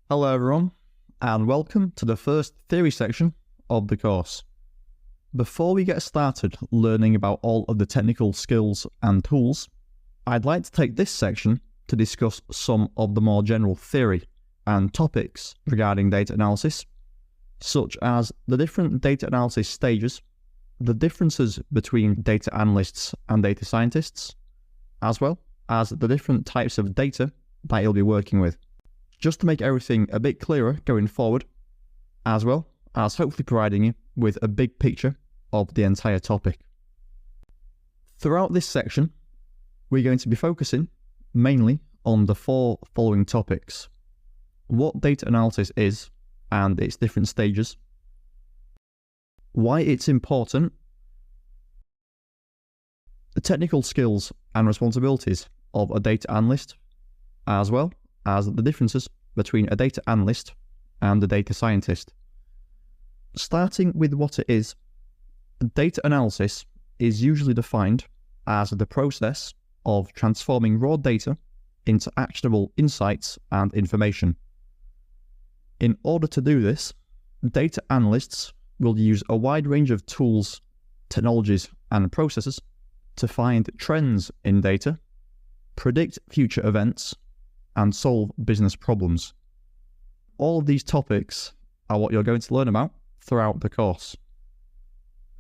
Hello everyone, and welcome to the first theory section of the course. Before we get started learning about all of the technical skills and tools, I'd like to take this section to discuss some of the more general theory and topics regarding data analysis, such as the different data analysis stages, the differences between data analysts and data scientists, as well as the different types of data that you'll be working with, just to make everything a bit clearer going forward, as well as hopefully providing you with a big picture of the entire topic. Throughout this section, we're going to be focusing mainly on the four following topics: what data analysis is and its different stages, why it's important, the technical skills and responsibilities of a data analyst, as well as the differences between a data analyst and a data scientist. Starting with what it is, data analysis is usually defined as the process of transforming raw data into actionable insights and information. In order to do this, data analysts will use a wide range of tools, technologies, and processes to find trends in data, predict future events, and solve business problems. All of these topics are what you're going to learn about throughout the course.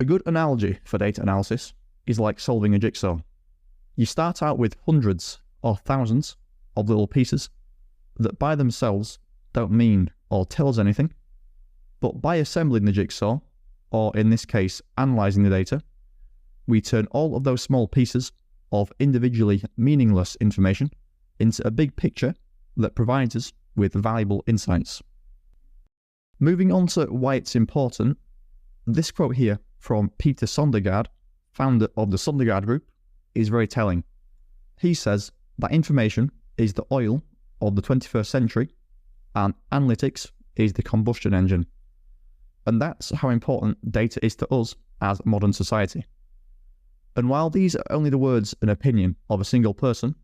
A good analogy for data analysis is like solving a jigsaw. You start out with hundreds or thousands of little pieces that by themselves don't mean or tell us anything, but by assembling the jigsaw, or in this case analysing the data, we turn all of those small pieces of individually meaningless information into a big picture that provides us with valuable insights. Moving on to why it's important, this quote here from Peter Sondergaard, founder of the Sondergaard Group, is very telling. He says that information is the oil of the 21st century and analytics is the combustion engine. And that's how important data is to us as modern society. And while these are only the words and opinion of a single person,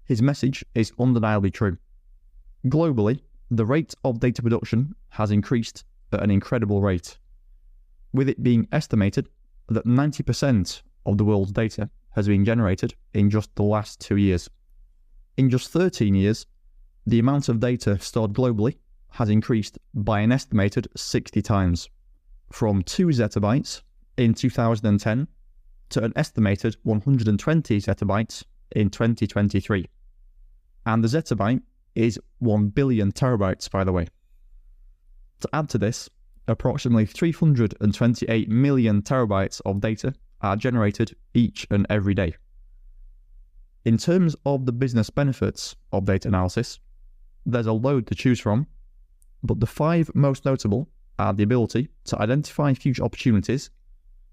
his message is undeniably true. Globally, the rate of data production has increased at an incredible rate, with it being estimated that 90% of the world's data has been generated in just the last 2 years. In just 13 years, the amount of data stored globally has increased by an estimated 60 times, from 2 zettabytes in 2010 to an estimated 120 zettabytes in 2023. And the zettabyte is 1 billion terabytes, by the way. To add to this, approximately 328 million terabytes of data are generated each and every day. In terms of the business benefits of data analysis, there's a load to choose from, but the 5 most notable are the ability to identify future opportunities,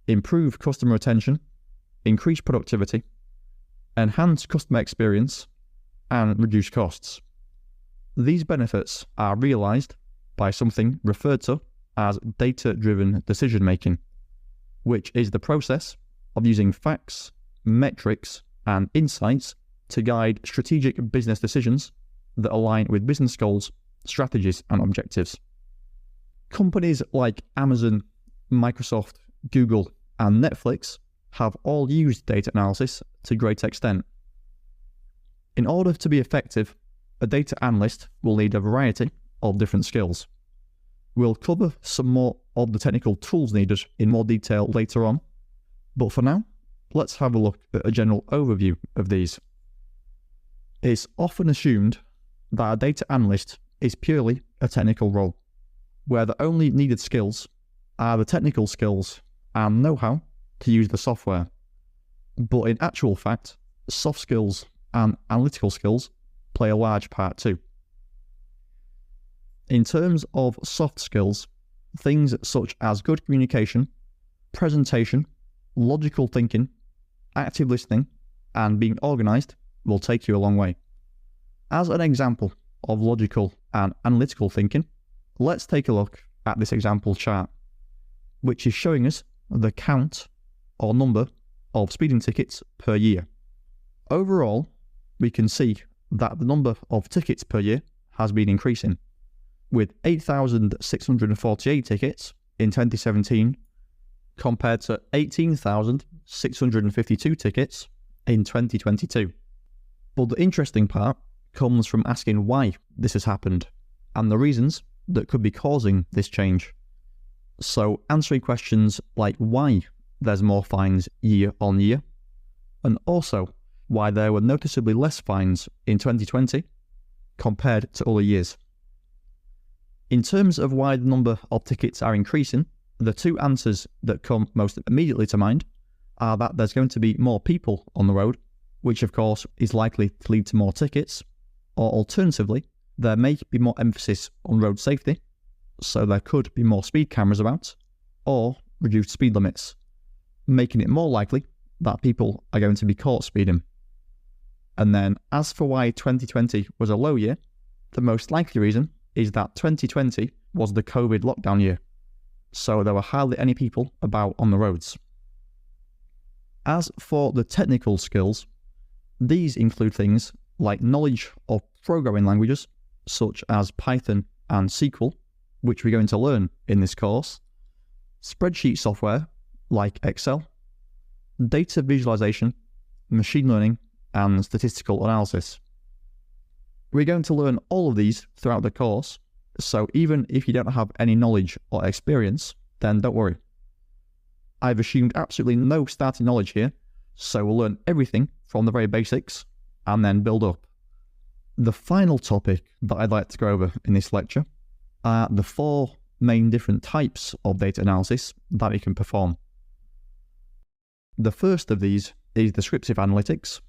improve customer retention, increase productivity, enhance customer experience, and reduce costs. These benefits are realized by something referred to as data-driven decision-making, which is the process of using facts, metrics, and insights to guide strategic business decisions that align with business goals, strategies, and objectives. Companies like Amazon, Microsoft, Google, and Netflix have all used data analysis to a great extent. In order to be effective, a data analyst will need a variety of different skills. We'll cover some more of the technical tools needed in more detail later on, but for now, let's have a look at a general overview of these. It's often assumed that a data analyst is purely a technical role, where the only needed skills are the technical skills and know-how to use the software. But in actual fact, soft skills and analytical skills play a large part too. In terms of soft skills, things such as good communication, presentation, logical thinking, active listening, and being organized will take you a long way. As an example of logical and analytical thinking, let's take a look at this example chart, which is showing us the count or number of speeding tickets per year. Overall, we can see that the number of tickets per year has been increasing, with 8,648 tickets in 2017 compared to 18,652 tickets in 2022. But the interesting part comes from asking why this has happened and the reasons that could be causing this change. So answering questions like why there's more fines year on year, and also why there were noticeably less fines in 2020 compared to other years. In terms of why the number of tickets are increasing, the two answers that come most immediately to mind are that there's going to be more people on the road, which of course is likely to lead to more tickets, or alternatively, there may be more emphasis on road safety, so there could be more speed cameras about, or reduced speed limits, making it more likely that people are going to be caught speeding. And then as for why 2020 was a low year, the most likely reason is that 2020 was the COVID lockdown year, so there were hardly any people about on the roads. As for the technical skills, these include things like knowledge of programming languages such as Python and SQL, which we're going to learn in this course, spreadsheet software like Excel, data visualization, machine learning, and statistical analysis. We're going to learn all of these throughout the course, so even if you don't have any knowledge or experience, then don't worry. I've assumed absolutely no starting knowledge here, so we'll learn everything from the very basics and then build up. The final topic that I'd like to go over in this lecture are the four main different types of data analysis that you can perform. The first of these is descriptive analytics,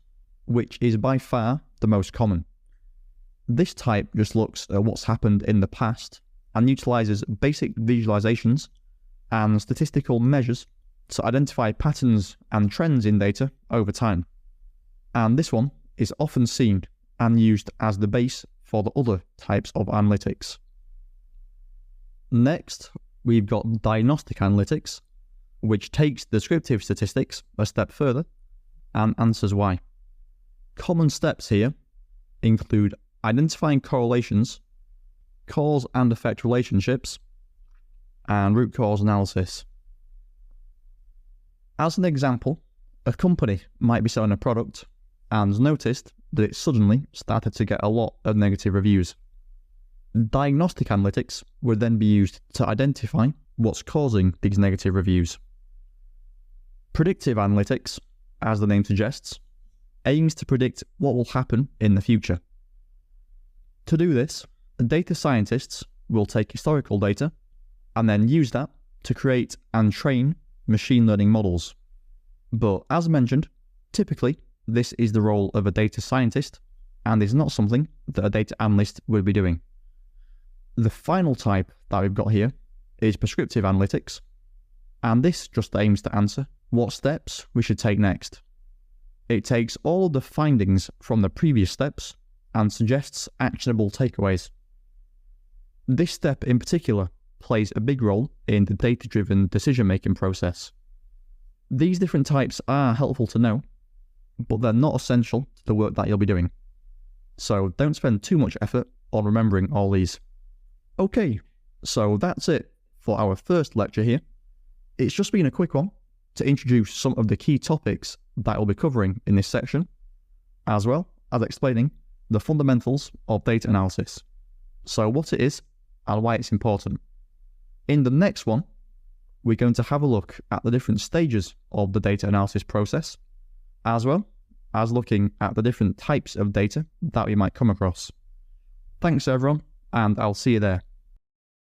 which is by far the most common. This type just looks at what's happened in the past and utilizes basic visualizations and statistical measures to identify patterns and trends in data over time. And this one is often seen and used as the base for the other types of analytics. Next, we've got diagnostic analytics, which takes descriptive statistics a step further and answers why. Common steps here include identifying correlations, cause and effect relationships, and root cause analysis. As an example, a company might be selling a product and noticed that it suddenly started to get a lot of negative reviews. Diagnostic analytics would then be used to identify what's causing these negative reviews. Predictive analytics, as the name suggests, aims to predict what will happen in the future. To do this, data scientists will take historical data and then use that to create and train machine learning models. But as mentioned, typically this is the role of a data scientist and is not something that a data analyst would be doing. The final type that we've got here is prescriptive analytics, and this just aims to answer what steps we should take next. It takes all of the findings from the previous steps and suggests actionable takeaways. This step in particular plays a big role in the data-driven decision-making process. These different types are helpful to know, but they're not essential to the work that you'll be doing. So don't spend too much effort on remembering all these. Okay, so that's it for our first lecture here. It's just been a quick one to introduce some of the key topics that we'll be covering in this section, as well as explaining the fundamentals of data analysis, so what it is and why it's important. In the next one, we're going to have a look at the different stages of the data analysis process, as well as looking at the different types of data that we might come across. Thanks everyone, and I'll see you there.